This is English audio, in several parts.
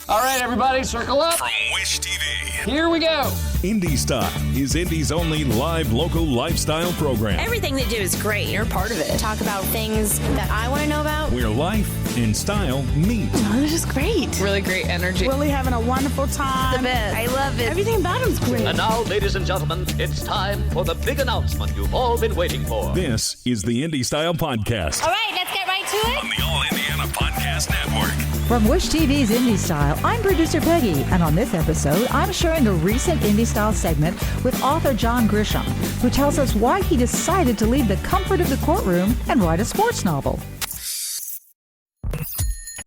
All right, everybody, circle up. From Wish TV. Here we go. Indy Style is Indy's only live local lifestyle program. Everything they do is great. You're part of it. Talk about things that I want to know about. Where life and style meet. Oh, this is great. Really great energy. Really having a wonderful time. The best. I love it. Everything about him's great. And now, ladies and gentlemen, it's time for the big announcement you've all been waiting for. This is the Indy Style Podcast. All right, let's get right to it. On the All Indiana Podcast Network. From Wish TV's Indy Style, I'm Producer Peggy, and on this episode, I'm sharing a recent Indy Style segment with author John Grisham, who tells us why he decided to leave the comfort of the courtroom and write a sports novel.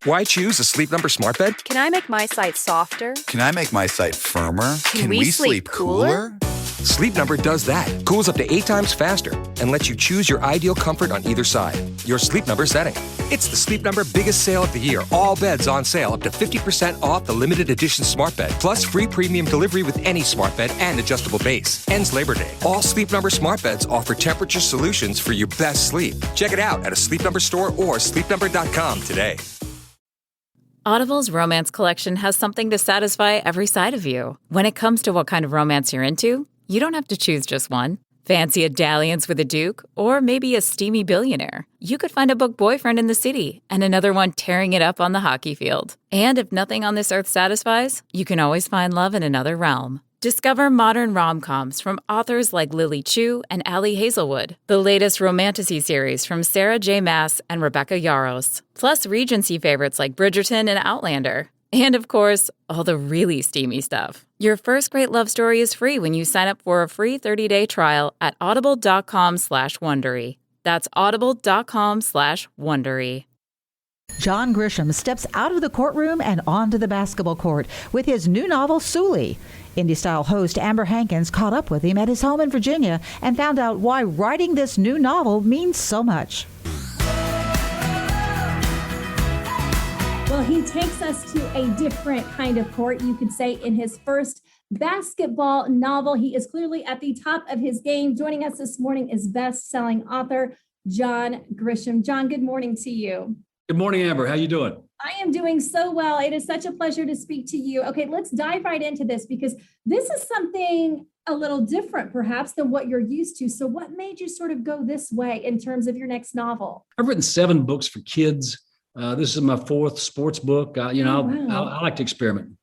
Why choose a Sleep Number smart bed? Can I make my site softer? Can I make my site firmer? Can we sleep cooler? Sleep Number does that. Cools up to 8 times faster and lets you choose your ideal comfort on either side. Your Sleep Number setting. It's the Sleep Number biggest sale of the year. All beds on sale up to 50% off the limited edition smart bed. Plus free premium delivery with any smart bed and adjustable base. Ends Labor Day. All Sleep Number smart beds offer temperature solutions for your best sleep. Check it out at a Sleep Number store or sleepnumber.com today. Audible's romance collection has something to satisfy every side of you. When it comes to what kind of romance you're into, you don't have to choose just one. Fancy a dalliance with a duke, or maybe a steamy billionaire. You could find a book boyfriend in the city and another one tearing it up on the hockey field. And if nothing on this earth satisfies, you can always find love in another realm. Discover modern rom-coms from authors like Lily Chu and Ali Hazelwood, the latest romantasy series from Sarah J. Maas and Rebecca Yarros, plus Regency favorites like Bridgerton and Outlander. And of course, all the really steamy stuff. Your first great love story is free when you sign up for a free 30-day trial at audible.com/Wondery. That's audible.com/Wondery. John Grisham steps out of the courtroom and onto the basketball court with his new novel, Sooley. Indy Style host Amber Hankins caught up with him at his home in Virginia and found out why writing this new novel means so much. Well, he takes us to a different kind of court, you could say, in his first basketball novel. He is clearly at the top of his game. Joining us this morning is best-selling author John Grisham. John, good morning to you. Good morning, Amber. How you doing? I am doing so well. It is such a pleasure to speak to you. Okay, let's dive right into this because this is something a little different, perhaps, than what you're used to. So what made you sort of go this way in terms of your next novel? I've written 7 books for kids. This is my 4th sports book. I like to experiment.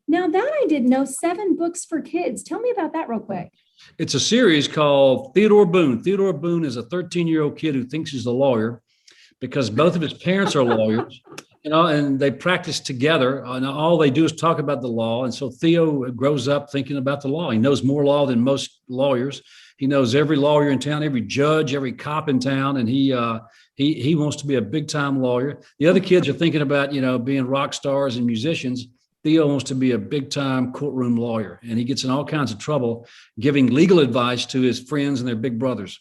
Now that I didn't know, 7 books for kids. Tell me about that real quick. It's a series called Theodore Boone. Theodore Boone is a 13-year-old kid who thinks he's a lawyer because both of his parents are lawyers, and they practice together. And all they do is talk about the law. And so Theo grows up thinking about the law. He knows more law than most lawyers. He knows every lawyer in town, every judge, every cop in town, and he wants to be a big-time lawyer. The other kids are thinking about, being rock stars and musicians. Theo wants to be a big-time courtroom lawyer, and he gets in all kinds of trouble giving legal advice to his friends and their big brothers.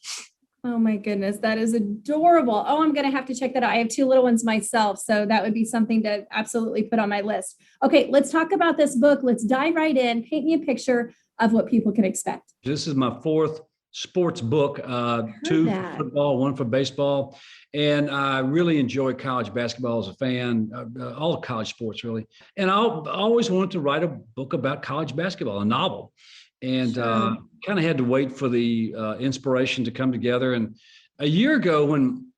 Oh my goodness, that is adorable. Oh, I'm going to have to check that out. I have 2 little ones myself, so that would be something to absolutely put on my list. Okay, let's talk about this book. Let's dive right in. Paint me a picture of what people can expect. This is my 4th sports book, 2 for football, 1 for baseball. And I really enjoy college basketball as a fan, all college sports really. And I always wanted to write a book about college basketball, a novel. And kind of had to wait for the inspiration to come together. And a year ago when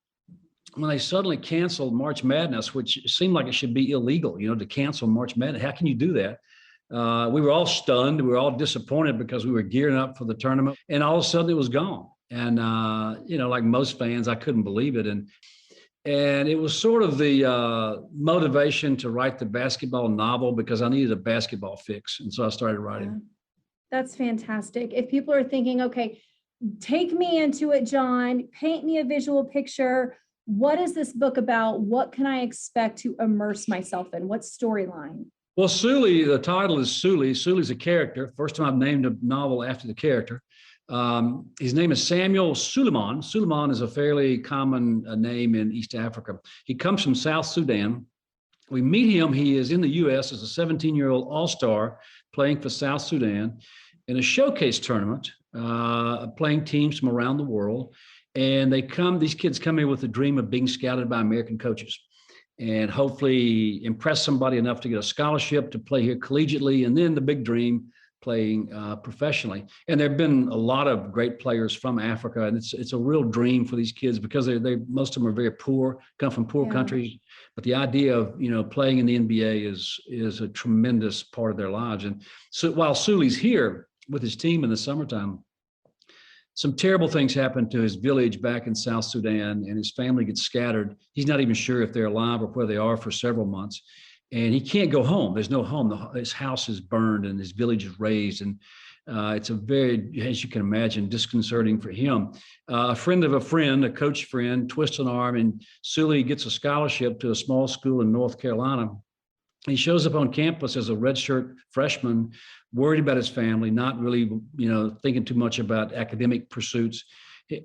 they suddenly canceled March Madness, which seemed like it should be illegal, to cancel March Madness. How can you do that? We were all stunned. We were all disappointed because we were gearing up for the tournament. And all of a sudden it was gone. And, like most fans, I couldn't believe it. And it was sort of the motivation to write the basketball novel because I needed a basketball fix. And so I started writing. That's fantastic. If people are thinking, okay, take me into it, John, paint me a visual picture. What is this book about? What can I expect to immerse myself in? What storyline? Well, Sooley, the title is Sooley. Sooley's a character. First time I've named a novel after the character. His name is Samuel Suleiman. Suleiman is a fairly common name in East Africa. He comes from South Sudan. We meet him. He is in the U.S. as a 17-year-old all-star playing for South Sudan in a showcase tournament, playing teams from around the world. And these kids come in with a dream of being scouted by American coaches. and hopefully impress somebody enough to get a scholarship to play here collegiately. And then the big dream, playing professionally. And there have been a lot of great players from Africa, and it's a real dream for these kids because they most of them are very poor, come from poor countries. But the idea of playing in the NBA is a tremendous part of their lives. And so while Sooley's here with his team in the summertime, some terrible things happen to his village back in South Sudan, and his family gets scattered. He's not even sure if they're alive or where they are for several months. And he can't go home. There's no home. His house is burned and his village is razed. And it's a very, as you can imagine, disconcerting for him. A friend of a friend, a coach friend, twists an arm, and Sooley gets a scholarship to a small school in North Carolina. He shows up on campus as a redshirt freshman, worried about his family, not really, thinking too much about academic pursuits.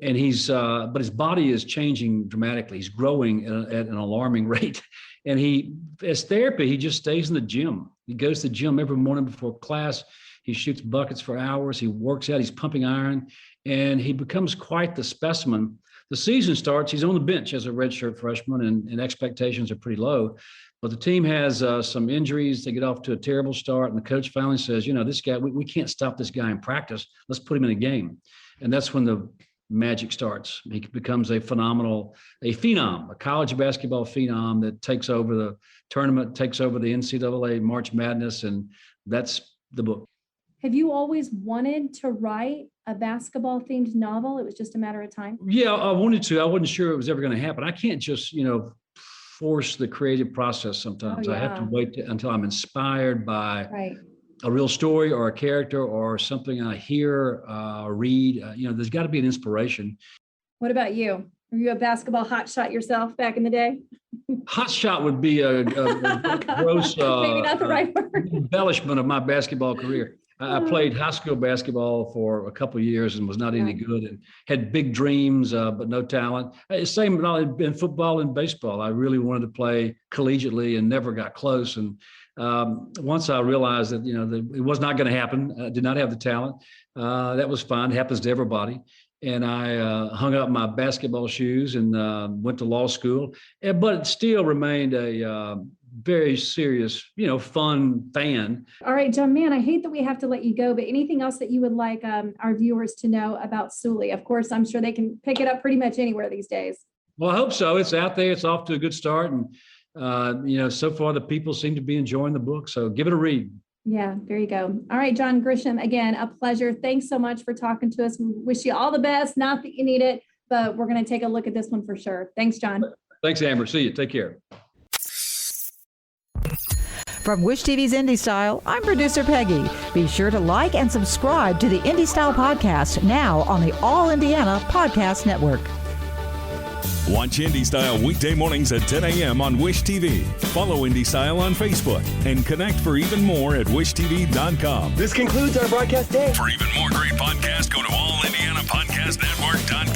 And but his body is changing dramatically. He's growing at an alarming rate. And as therapy, he just stays in the gym. He goes to the gym every morning before class. He shoots buckets for hours. He works out. He's pumping iron, and he becomes quite the specimen. The season starts. He's on the bench as a redshirt freshman, and expectations are pretty low. But the team has some injuries. They get off to a terrible start, and the coach finally says, this guy, we can't stop this guy in practice. Let's put him in a game. And that's when the magic starts. He becomes a phenom, a college basketball phenom that takes over the tournament, takes over the NCAA March Madness, and that's the book. Have you always wanted to write a basketball-themed novel? It was just a matter of time? Yeah, I wanted to. I wasn't sure it was ever going to happen. I can't just, force the creative process sometimes. I have to wait until I'm inspired by a real story or a character or something I hear or read. There's got to be an inspiration. What about you? Were you a basketball hotshot yourself back in the day? Hotshot would be a gross maybe not the right word. Embellishment of my basketball career. I played high school basketball for a couple of years and was not any good, and had big dreams, but no talent. Same in football and baseball. I really wanted to play collegiately and never got close. And once I realized that, that it was not going to happen, I did not have the talent. That was fine. It happens to everybody. And I hung up my basketball shoes and went to law school, but it still remained a very serious, fun fan. All right, John, man, I hate that we have to let you go, but anything else that you would like our viewers to know about Sooley? Of course, I'm sure they can pick it up pretty much anywhere these days. Well, I hope so. It's out there. It's off to a good start. And, so far the people seem to be enjoying the book. So give it a read. Yeah, there you go. All right, John Grisham, again, a pleasure. Thanks so much for talking to us. We wish you all the best. Not that you need it, but we're going to take a look at this one for sure. Thanks, John. Thanks, Amber. See you. Take care. From Wish TV's Indy Style, I'm producer Peggy. Be sure to like and subscribe to the Indy Style podcast now on the All Indiana Podcast Network. Watch Indy Style weekday mornings at 10 a.m. on Wish TV. Follow Indy Style on Facebook and connect for even more at wishtv.com. This concludes our broadcast day. For even more great podcasts, go to allindianapodcastnetwork.com.